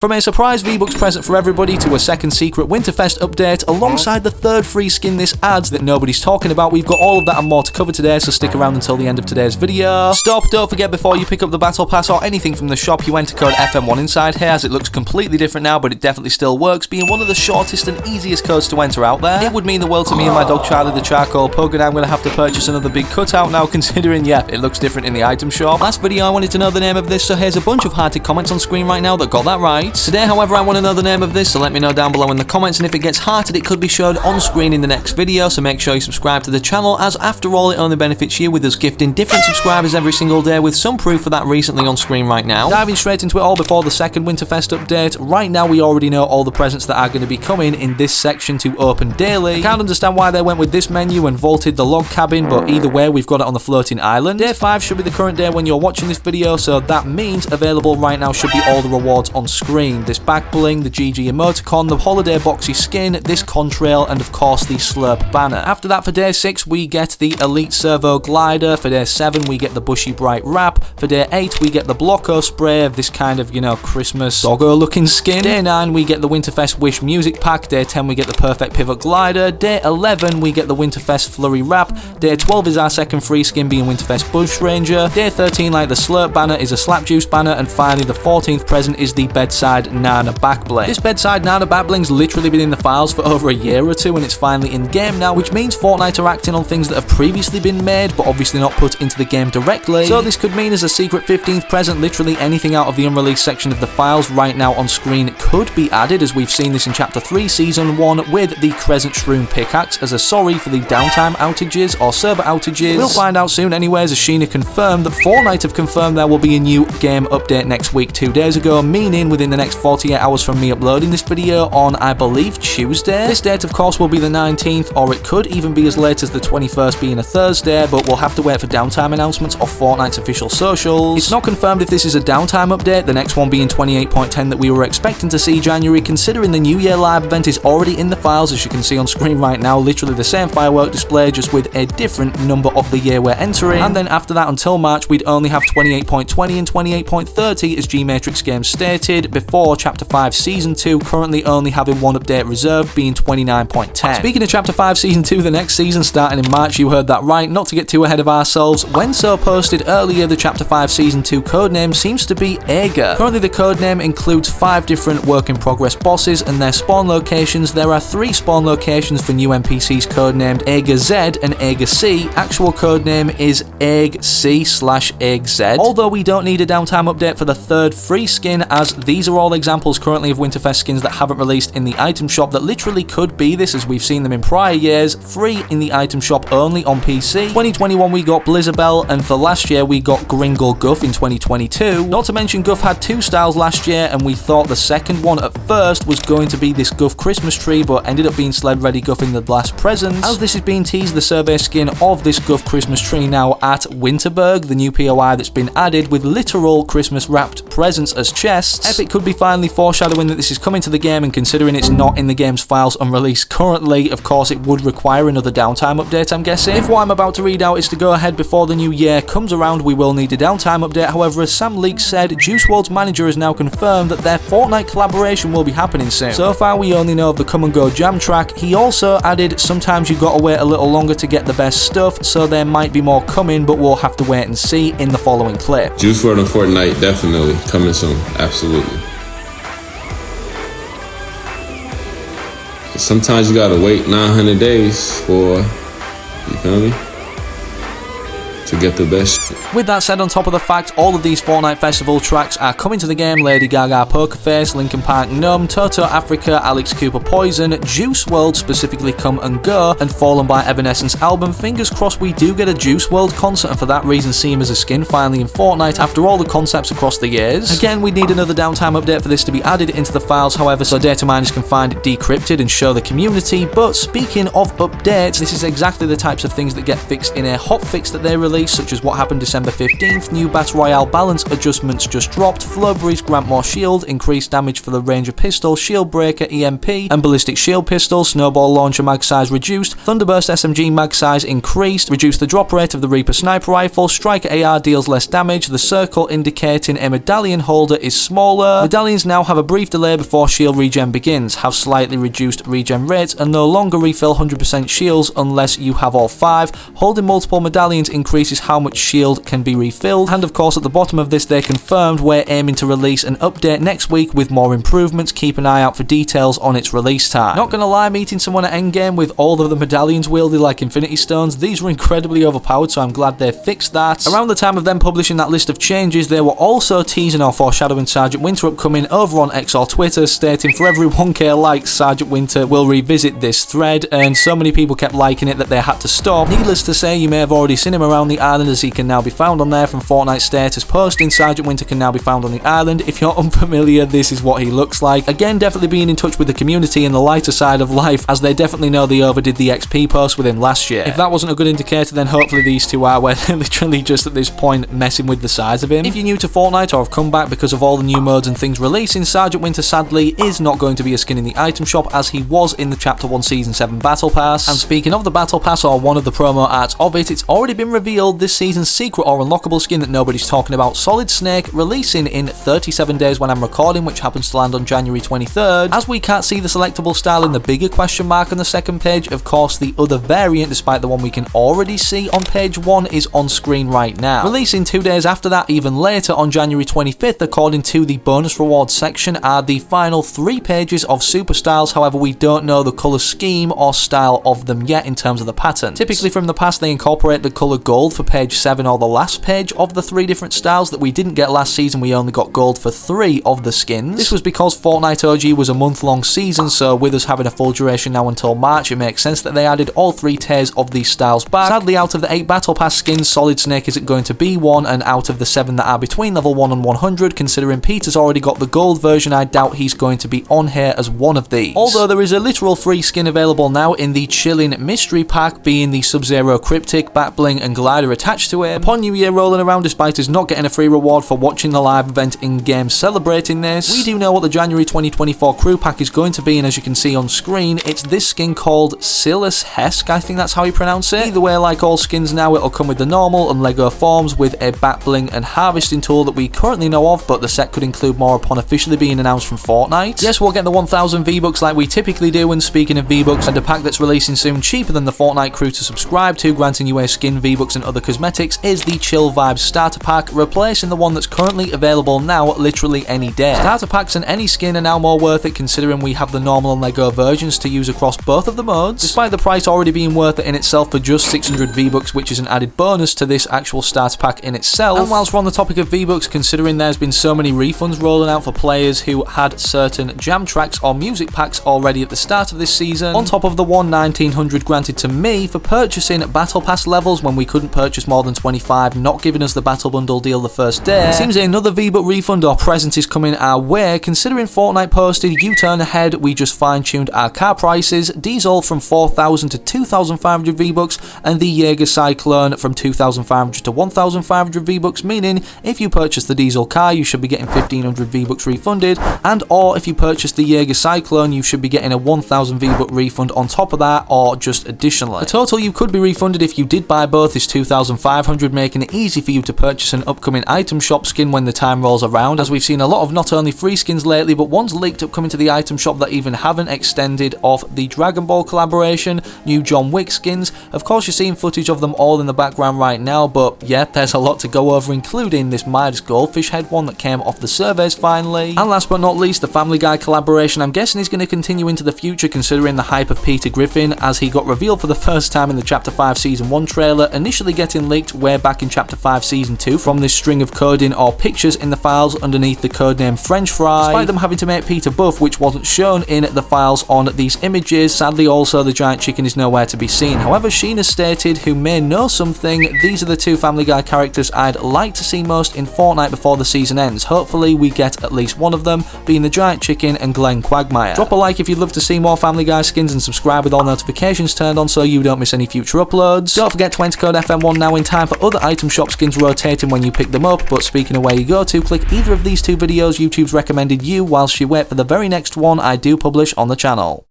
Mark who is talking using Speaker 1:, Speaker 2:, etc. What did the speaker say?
Speaker 1: From a surprise V-Bucks present for everybody to a second secret Winterfest update, alongside the third free skin this adds that nobody's talking about, we've got all of that and more to cover today, so stick around until the end of today's video. Don't forget, before you pick up the battle pass or anything from the shop, you enter code FM1 inside here, as it looks completely different now, but it definitely still works, being one of the shortest and easiest codes to enter out there. It would mean the world to me and my dog Charlie the charcoal pug, and I'm going to have to purchase another big cutout now, considering, yeah, it looks different in the item shop. Last video I wanted to know the name of this, so here's a bunch of hearted comments on screen right now that got that right. Today, however, I want to know the name of this, so let me know down below in the comments, and if it gets hearted, it could be showed on screen in the next video, so make sure you subscribe to the channel, as after all, it only benefits you, with us gifting different subscribers every single day, with some proof for that recently on screen right now. Diving straight into it all before the second Winterfest update, right now we already know all the presents that are going to be coming in this section to open daily. I can't understand why they went with this menu and vaulted the log cabin, but either way, we've got it on the floating island. Day 5 should be the current day when you're watching this video, so that means available right now should be all the rewards on screen. This back bling, the GG emoticon, the holiday boxy skin, this contrail, and of course the slurp banner. After that, for day 6 we get the elite servo glider, for day 7 we get the bushy bright wrap, for day 8 we get the blocko spray of this kind of, you know, Christmas doggo looking skin, day 9 we get the Winterfest wish music pack, day 10 we get the perfect pivot glider, day 11 we get the Winterfest flurry wrap, day 12 is our second free skin being Winterfest bush ranger, day 13 like the slurp banner is a slap juice banner, and finally the 14th present is the bedside nana back bling. This bedside nana back bling's literally been in the files for over a year or two, and it's finally in game now, which means Fortnite are acting on things that have previously been made but obviously not put into the game directly. So this could mean as a secret 15th present, literally anything out of the unreleased section of the files right now on screen could be added, as we've seen this in Chapter 3 Season 1 with the Crescent Shroom pickaxe as a sorry for the downtime outages or server outages. We'll find out soon anyways, as Sheena confirmed that Fortnite have confirmed there will be a new game update next week 2 days ago, meaning within the next 48 hours from me uploading this video on, I believe, Tuesday. This date of course will be the 19th, or it could even be as late as the 21st being a Thursday, but we'll have to wait for downtime announcements off Fortnite's official socials. It's not confirmed if this is a downtime update, the next one being 28.10 that we were expecting to see January, considering the New Year Live event is already in the files, as you can see on screen right now, literally the same firework display, just with a different number of the year we're entering, and then after that until March we'd only have 28.20 and 28.30 as G-Matrix Games stated, before Chapter 5 Season 2 currently only having one update reserved, being 29.10. Speaking of Chapter 5 Season 2, the next season starting in March, you heard that right, not to get too ahead of ourselves, Wenso posted earlier the Chapter 5 Season 2 codename seems to be Ager. Currently the codename includes 5 different work in progress bosses and their spawn locations. There are 3 spawn locations for new NPCs codenamed Ager Z and Ager C. Actual codename is Egg C/Egg Z. Although we don't need a downtime update for the third free skin, as these are all examples currently of Winterfest skins that haven't released in the item shop that literally could be this, as we've seen them in prior years, free in the item shop only on PC. 2021 we got Blizzabelle, and for last year we got Gringle Guff in 2022. Not to mention Guff had 2 styles last year, and we thought the second one at first was going to be this Guff Christmas tree, but ended up being Sled Ready Guff in the last present. As this is being teased, the survey skin of this Guff Christmas tree now at Winterberg, the new POI that's been added with literal Christmas wrapped presents as chests. Epic could be finally foreshadowing that this is coming to the game, and considering it's not in the game's files unreleased currently, of course it would require another downtime update, I'm guessing. If what I'm about to read out is to go ahead before the new year comes around, we will need a downtime update. However, as Sam Leaks said, Juice WRLD's manager has now confirmed that their Fortnite collaboration will be happening soon. So far we only know of the Come and Go Jam track. He also added, sometimes you've got to wait a little longer to get the best stuff, so there might be more coming, but we'll have to wait and see in the following clip.
Speaker 2: Juice WRLD and Fortnite definitely coming soon, absolutely. Sometimes you gotta wait 900 days for, you feel me, to get the best.
Speaker 1: With that said, on top of the fact all of these Fortnite Festival tracks are coming to the game, Lady Gaga Poker Face, Linkin Park Numb, Toto Africa, Alex Cooper Poison, Juice WRLD specifically Come and Go, and Fallen by Evanescence album. Fingers crossed we do get a Juice WRLD concert, and for that reason see him as a skin finally in Fortnite after all the concepts across the years. Again, we need another downtime update for this to be added into the files, however, so data miners can find it decrypted and show the community. But speaking of updates, this is exactly the types of things that get fixed in a hotfix that they release released, such as what happened December 15th, new Battle Royale balance adjustments just dropped, flurries grant more shield, increased damage for the Ranger pistol, shield breaker, EMP, and ballistic shield pistol, snowball launcher mag size reduced, Thunderburst SMG mag size increased, reduced the drop rate of the Reaper sniper rifle, Striker AR deals less damage, the circle indicating a medallion holder is smaller, medallions now have a brief delay before shield regen begins, have slightly reduced regen rates, and no longer refill 100% shields unless you have all 5, holding multiple medallions increases how much shield can be refilled, and of course at the bottom of this they confirmed we're aiming to release an update next week with more improvements, keep an eye out for details on its release time. Not gonna lie, meeting someone at endgame with all of the medallions wielded like Infinity Stones, these were incredibly overpowered, so I'm glad they fixed that. Around the time of them publishing that list of changes, they were also teasing or foreshadowing Sergeant Winter upcoming over on X or Twitter, stating for every 1k likes, Sergeant Winter will revisit this thread, and so many people kept liking it that they had to stop. Needless to say, you may have already seen him around the island, as he can now be found on there from Fortnite status posting. Sergeant Winter can now be found on the island. If you're unfamiliar, this is what he looks like. Again, definitely being in touch with the community and the lighter side of life, as they definitely know they overdid the XP post with him last year. If that wasn't a good indicator, then hopefully these two are, where they're literally just at this point messing with the size of him. If you're new to Fortnite or have come back because of all the new modes and things releasing, Sergeant Winter sadly is not going to be a skin in the item shop, as he was in the Chapter 1 Season 7 Battle Pass. And speaking of the Battle Pass, or one of the promo arts of it, it's already been revealed this season's secret or unlockable skin that nobody's talking about, Solid Snake, releasing in 37 days when I'm recording, which happens to land on January 23rd. As we can't see the selectable style in the bigger question mark on the second page, of course the other variant, despite the one we can already see on page 1, is on screen right now. Releasing 2 days after that, even later on January 25th, according to the bonus rewards section, are the final 3 pages of super styles. However, we don't know the colour scheme or style of them yet in terms of the pattern. Typically from the past they incorporate the colour gold for page 7 or the last page of the 3 different styles that we didn't get last season. We only got gold for 3 of the skins. This was because Fortnite OG was a month-long season, so with us having a full duration now until March, it makes sense that they added all 3 tiers of these styles back. Sadly, out of the 8 Battle Pass skins, Solid Snake isn't going to be one, and out of the 7 that are between level 1 and 100, considering Peter's already got the gold version, I doubt he's going to be on here as one of these. Although there is a literal free skin available now in the Chillin' Mystery Pack, being the Sub-Zero Cryptic, Backbling and Glider attached to it. Upon New Year rolling around, despite us not getting a free reward for watching the live event in-game celebrating this, we do know what the January 2024 crew pack is going to be, and as you can see on screen, it's this skin called Silas Hesk, I think that's how you pronounce it. Either way, like all skins now, it'll come with the normal and Lego forms with a backbling and harvesting tool that we currently know of, but the set could include more upon officially being announced from Fortnite. Yes, we'll get the 1000 V-Bucks like we typically do, and speaking of V-Bucks, and a pack that's releasing soon cheaper than the Fortnite crew to subscribe to, granting you a skin, V-Bucks and other cosmetics, is the Chill Vibes Starter Pack, replacing the one that's currently available now literally any day. Starter packs and any skin are now more worth it, considering we have the normal and Lego versions to use across both of the modes, despite the price already being worth it in itself for just 600 V-Bucks, which is an added bonus to this actual starter pack in itself. And whilst we're on the topic of V-Bucks, considering there's been so many refunds rolling out for players who had certain jam tracks or music packs already at the start of this season, on top of the 1900 granted to me for purchasing Battle Pass levels when we couldn't purchase more than 25, not giving us the Battle Bundle deal the first day, it seems another V-Buck refund or present is coming our way, considering Fortnite posted, U-turn ahead, we just fine-tuned our car prices, diesel from 4,000 to 2,500 V-Bucks, and the Jaeger Cyclone from 2,500 to 1,500 V-Bucks, meaning if you purchase the diesel car, you should be getting 1,500 V-Bucks refunded, and or if you purchase the Jaeger Cyclone, you should be getting a 1,000 V-Buck refund on top of that, or just additionally. The total you could be refunded if you did buy both is 2,500, making it easy for you to purchase an upcoming item shop skin when the time rolls around, as we've seen a lot of not only free skins lately, but ones leaked upcoming to the item shop that even haven't extended off the Dragon Ball collaboration, new John Wick skins. Of course, you're seeing footage of them all in the background right now, but yeah, there's a lot to go over, including this Midas Goldfish head one that came off the surveys finally. And last but not least, the Family Guy collaboration I'm guessing is going to continue into the future, considering the hype of Peter Griffin, as he got revealed for the first time in the Chapter 5 Season 1 trailer, initially getting leaked way back in Chapter 5 Season 2 from this string of coding or pictures in the files underneath the codename French Fry, despite them having to make Peter buff, which wasn't shown in the files on these images. Sadly, also the giant chicken is nowhere to be seen. However, Sheena stated, who may know something, these are the two Family Guy characters I'd like to see most in Fortnite before the season ends. Hopefully we get at least one of them, being the giant chicken and Glenn Quagmire. Drop a like if you'd love to see more Family Guy skins, and subscribe with all notifications turned on so you don't miss any future uploads. Don't forget to enter code FM1 one now in time for other item shop skins rotating when you pick them up, but speaking of where you go to, click either of these two videos YouTube's recommended you whilst you wait for the very next one I do publish on the channel.